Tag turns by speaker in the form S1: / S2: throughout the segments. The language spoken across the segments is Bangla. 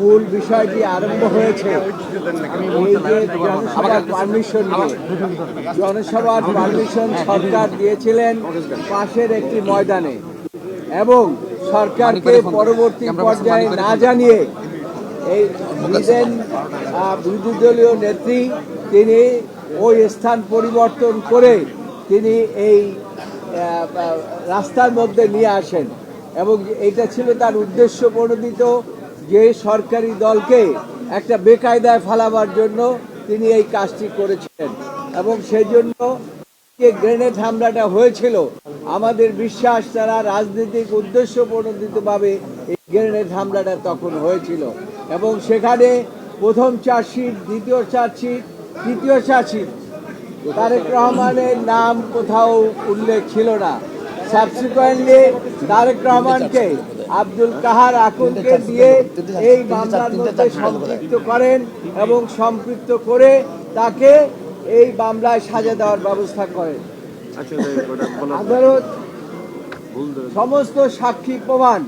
S1: মূল বিষয়টি আরম্ভ হয়েছে এই যে জনসভার পারমিশন নিয়ে। জনসভার পারমিশন সরকার দিয়েছিলেন পাশের একটি ময়দানে এবং সরকারকে পরবর্তী পর্যায়ে না জানিয়ে এই নিজের বিরোধী দলীয় নেত্রী তিনি ওই স্থান পরিবর্তন করে তিনি এই রাস্তার মধ্যে নিয়ে আসেন এবং এটা ছিল তার উদ্দেশ্য প্রণোদিত যে সরকারি দলকে একটা বেকায়দায় ফেলাবার জন্য তিনি এই কাজটি করেছিলেন এবং সেই জন্য যে গ্রেনেড হামলাটা হয়েছিল আমাদের বিশ্বাস তারা রাজনৈতিক উদ্দেশ্য প্রণোদিতভাবে এই গ্রেনেড হামলাটা তখন হয়েছিল এবং সেখানে প্রথম চার্জশিট, দ্বিতীয় চার্জশিট, তৃতীয় চার্জশিট তারেক রহমানের নাম কোথাও উল্লেখ ছিল না। সাবসিকুয়েন্টলি তারেক রহমানকে আব্দুল কাহার আকুলকে দিয়ে এই মামলার মধ্যে সম্পৃক্ত করেন এবং সম্পৃক্ত করে তাকে এই মামলায় সাজা দেওয়ার ব্যবস্থা করেন। আদালত সমস্ত সাক্ষী প্রমাণ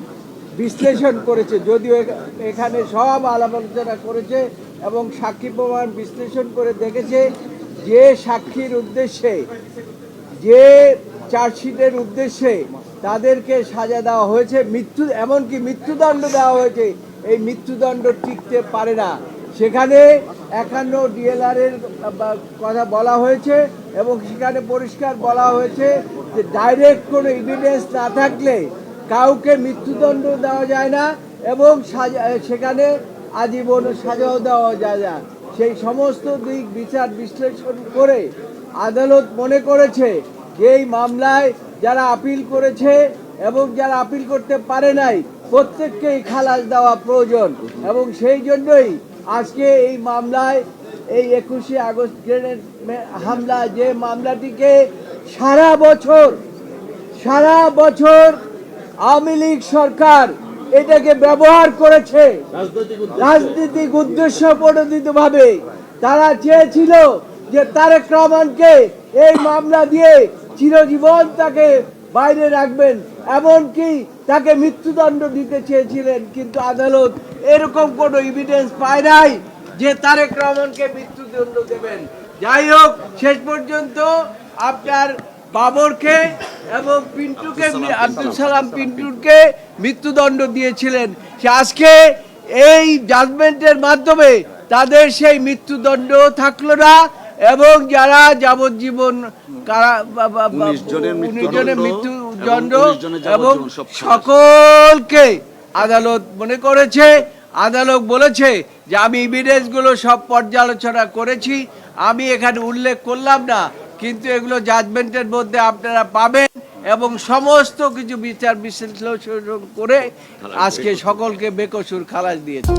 S1: বিশ্লেষণ করেছে, যদিও এখানে সব আলাপ আলোচনা করেছে এবং সাক্ষী প্রমাণ বিশ্লেষণ করে দেখেছে যে সাক্ষীর উদ্দেশ্যে, যে চার্জশিটের উদ্দেশ্যে তাদেরকে সাজা দেওয়া হয়েছে, এমনকি মৃত্যুদণ্ড দেওয়া হয়েছে, এই মৃত্যুদণ্ড টিকতে পারে না। সেখানে 51 DLR এর কথা বলা হয়েছে এবং সেখানে পরিষ্কার বলা হয়েছে যে ডাইরেক্ট কোনো এভিডেন্স না থাকলে কাউকে মৃত্যুদণ্ড দেওয়া যায় না এবং সেখানে আজীবন সাজাও দেওয়া যায় না। সেই সমস্ত দিক বিচার বিশ্লেষণ করে আদালত মনে করেছে যে এই মামলায় যারা আপিল করেছে এবং যারা আপিল করতে পারে নাই প্রত্যেককেই খালাস দেওয়া প্রয়োজন এবং সেই জন্যই আজকে এই মামলায় এই 21শে আগস্ট গ্রেনেড হামলা যে মামলাটিকে সারা বছর আওয়ামী লীগ সরকার এটাকে ব্যবহার করেছে রাজনৈতিক উদ্দেশ্য প্রণোদিতভাবে। তারা চেয়েছিল যে তারেক রহমানকে এই মামলা দিয়ে চিরজীবন তাকে বাইরে রাখবেন, এমনকি তাকে মৃত্যুদণ্ড দিতে চেয়েছিলেন, কিন্তু আদালত এরকম কোনো এভিডেন্স পায় নাই যে তারেক রহমানকে মৃত্যুদণ্ড দেবেন। যাই হোক, শেষ পর্যন্ত আপনার বাবরকে এবং পিন্টুকে, আব্দুল সালাম পিন্টুকে মৃত্যুদণ্ড দিয়েছিলেন। সে আজকে এই জাজমেন্টের মাধ্যমে তাদের সেই মৃত্যুদণ্ড থাকলো না এবং যারা যাবজ্জীবন 19 জনের মৃত্যুদণ্ড এবং সকলকে আদালত মনে করেছে, আদালত বলেছে যে আমি এভিডেন্সগুলো সব পর্যালোচনা করেছি, আমি এখানে উল্লেখ করলাম না, কিন্তু এগুলো জাজমেন্টের মধ্যে আপনারা পাবেন এবং সমস্ত কিছু বিচার বিশ্লেষণ করে আজকে সকলকে বেকসুর খালাস দিয়েছে।